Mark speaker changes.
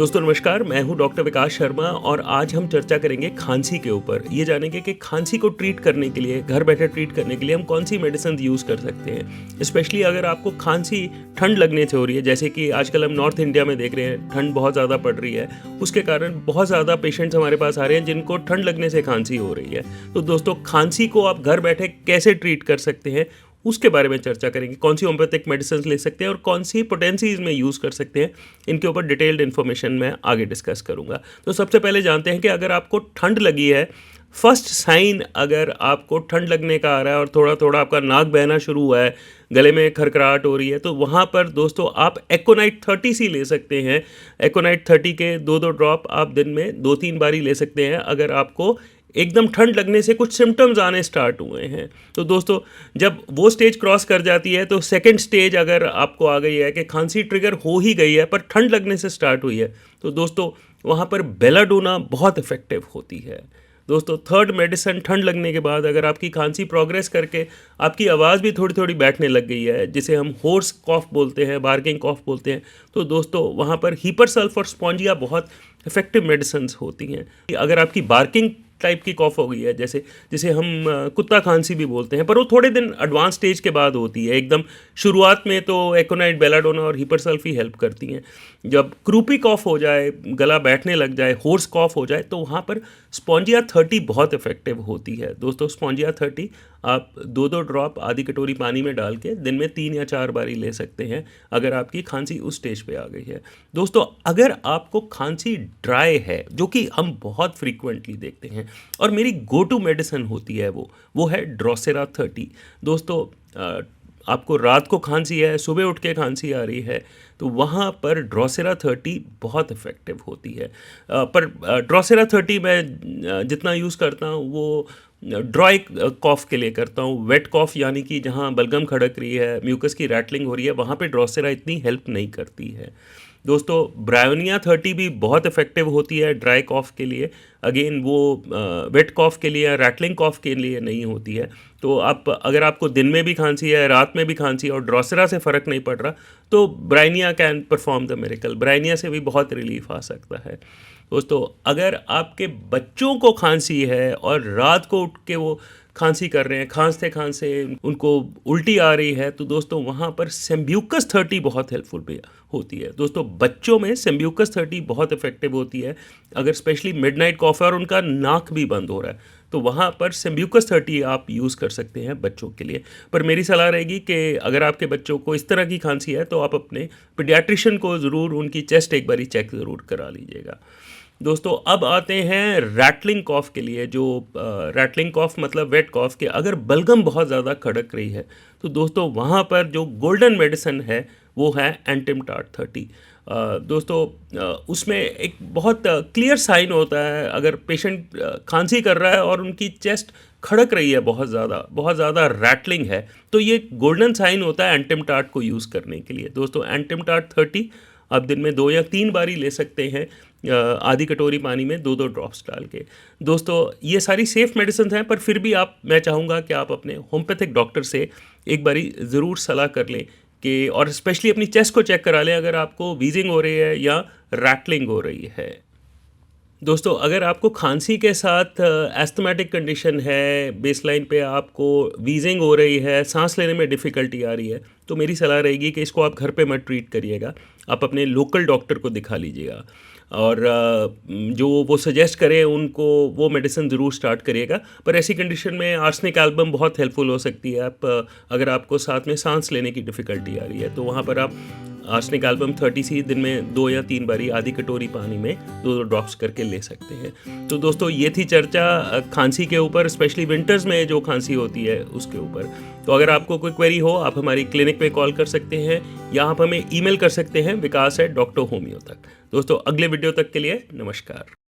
Speaker 1: दोस्तों नमस्कार, मैं हूं डॉक्टर विकास शर्मा और आज हम चर्चा करेंगे खांसी के ऊपर। ये जानेंगे कि खांसी को ट्रीट करने के लिए, घर बैठे ट्रीट करने के लिए हम कौन सी मेडिसिन यूज़ कर सकते हैं। स्पेशली अगर आपको खांसी ठंड लगने से हो रही है, जैसे कि आजकल हम नॉर्थ इंडिया में देख रहे हैं ठंड बहुत ज़्यादा पड़ रही है, उसके कारण बहुत ज़्यादा पेशेंट्स हमारे पास आ रहे हैं जिनको ठंड लगने से खांसी हो रही है। तो दोस्तों खांसी को आप घर बैठे कैसे ट्रीट कर सकते हैं उसके बारे में चर्चा करेंगे। कौन सी होम्योपैथिक मेडिसिन ले सकते हैं और कौन सी पोटेंसीज में यूज़ कर सकते हैं, इनके ऊपर डिटेल्ड इन्फॉर्मेशन मैं आगे डिस्कस करूंगा। तो सबसे पहले जानते हैं कि अगर आपको ठंड लगी है, फर्स्ट साइन अगर आपको ठंड लगने का आ रहा है और थोड़ा थोड़ा आपका नाक बहना शुरू हुआ है, गले में खरखराहट हो रही है, तो वहाँ पर दोस्तों आप एकोनाइट 30 ले सकते हैं। एकोनाइट 30 के दो ड्रॉप आप दिन में 2-3 बारी ले सकते हैं अगर आपको एकदम ठंड लगने से कुछ सिम्टम्स आने स्टार्ट हुए हैं। तो दोस्तों जब वो स्टेज क्रॉस कर जाती है तो सेकंड स्टेज अगर आपको आ गई है कि खांसी ट्रिगर हो ही गई है पर ठंड लगने से स्टार्ट हुई है, तो दोस्तों वहाँ पर बेलाडोना बहुत इफेक्टिव होती है। दोस्तों थर्ड मेडिसिन, ठंड लगने के बाद अगर आपकी खांसी प्रोग्रेस करके आपकी आवाज़ भी थोड़ी थोड़ी बैठने लग गई है, जिसे हम होर्स कॉफ बोलते हैं, बार्किंग कॉफ बोलते हैं, तो दोस्तों वहाँ पर हीपर सल्फ और स्पॉन्जिया बहुत इफेक्टिव मेडिसिन होती हैं। अगर आपकी बार्किंग टाइप की कॉफ हो गई है, जैसे जिसे हम कुत्ता खांसी भी बोलते हैं, पर वो थोड़े दिन एडवांस स्टेज के बाद होती है। एकदम शुरुआत में तो एकोनाइट, बेलाडोना और हीपर सल्फ ही हेल्प करती हैं। जब क्रूपी कॉफ हो जाए, गला बैठने लग जाए, होर्स कॉफ हो जाए, तो वहाँ पर स्पॉन्जिया 30 बहुत इफेक्टिव होती है। दोस्तों स्पॉन्जिया 30 आप 2-2 ड्रॉप आधी कटोरी पानी में डाल के दिन में 3 या 4 बारी ले सकते हैं अगर आपकी खांसी उस स्टेज पे आ गई है। दोस्तों अगर आपको खांसी ड्राई है, जो कि हम बहुत फ्रीक्वेंटली देखते हैं और मेरी गो टू मेडिसिन होती है, वो है ड्रोसेरा 30। दोस्तों आपको रात को खांसी है, सुबह उठ के खांसी आ रही है, तो वहाँ पर ड्रोसेरा 30 बहुत इफ़ेक्टिव होती है। पर ड्रोसेरा 30 मैं जितना यूज़ करता हूँ वो ड्राई कॉफ़ के लिए करता हूँ। वेट कॉफ़ यानी कि जहाँ बलगम खड़क रही है, म्यूकस की रैटलिंग हो रही है, वहाँ पे ड्रोसेरा इतनी हेल्प नहीं करती है। दोस्तों ब्रायोनिया 30 भी बहुत इफेक्टिव होती है ड्राई कॉफ़ के लिए। अगेन वो वेट कॉफ़ के लिए या रैटलिंग कॉफ़ के लिए नहीं होती है। तो आप अगर आपको दिन में भी खांसी है, रात में भी खांसी है और ड्रोसेरा से फ़र्क नहीं पड़ रहा, तो bryonia can perform the miracle. Bryonia से भी बहुत रिलीफ आ सकता है। दोस्तों अगर आपके बच्चों को खांसी है और रात को उठ के वो खांसी कर रहे हैं, खांसते खांसते उनको उल्टी आ रही है, तो दोस्तों वहाँ पर सेम्ब्यूकस 30 बहुत हेल्पफुल भी होती है। दोस्तों बच्चों में सेम्ब्यूकस 30 बहुत इफेक्टिव होती है। अगर स्पेशली मिडनाइट कॉफ है और उनका नाक भी बंद हो रहा है, तो वहाँ पर सेम्ब्यूकस 30 आप यूज़ कर सकते हैं बच्चों के लिए। पर मेरी सलाह रहेगी कि अगर आपके बच्चों को इस तरह की खांसी है तो आप अपने पीडियाट्रिशियन को ज़रूर उनकी चेस्ट एक बारी चेक ज़रूर करा लीजिएगा। दोस्तों अब आते हैं रैटलिंग कॉफ़ के लिए। जो रैटलिंग कॉफ़ मतलब वेट कॉफ़ के अगर बलगम बहुत ज़्यादा खड़क रही है, तो दोस्तों वहाँ पर जो गोल्डन मेडिसिन है वो है एंटिमटाट 30। दोस्तों उसमें एक बहुत क्लियर साइन होता है। अगर पेशेंट खांसी कर रहा है और उनकी चेस्ट खड़क रही है, बहुत ज़्यादा रैटलिंग है, तो ये गोल्डन साइन होता है एंटिमटाट को यूज़ करने के लिए। दोस्तों एंटिमटाट 30 आप दिन में 2 या 3 बारी ले सकते हैं आधी कटोरी पानी में 2-2 ड्रॉप्स डाल के। दोस्तों ये सारी सेफ़ मेडिसिन हैं, पर फिर भी मैं चाहूँगा कि आप अपने होम्योपैथिक डॉक्टर से एक बारी ज़रूर सलाह कर लें कि, और स्पेशली अपनी चेस्ट को चेक करा लें अगर आपको वीजिंग हो रही है या रैटलिंग हो रही है। दोस्तों अगर आपको खांसी के साथ एस्थमेटिक कंडीशन है, बेसलाइन पे आपको वीजिंग हो रही है, सांस लेने में डिफ़िकल्टी आ रही है, तो मेरी सलाह रहेगी कि इसको आप घर पे मत ट्रीट करिएगा, आप अपने लोकल डॉक्टर को दिखा लीजिएगा और जो वो सजेस्ट करें उनको वो मेडिसिन ज़रूर स्टार्ट करिएगा। पर ऐसी कंडीशन में आर्सेनिक एल्बम बहुत हेल्पफुल हो सकती है। आप अगर आपको साथ में सांस लेने की डिफ़िकल्टी आ रही है, तो वहाँ पर आप आर्सेनिक एल्बम 30 सी दिन में 2 या 3 बारी आधी कटोरी पानी में 2-2 ड्रॉप्स करके ले सकते हैं। तो दोस्तों ये थी चर्चा खांसी के ऊपर, स्पेशली विंटर्स में जो खांसी होती है उसके ऊपर। तो अगर आपको कोई क्वेरी हो, आप हमारी क्लिनिक पे कॉल कर सकते हैं या आप हमें ईमेल कर सकते हैं विकास@drhomeo तक। दोस्तों अगले वीडियो तक के लिए नमस्कार।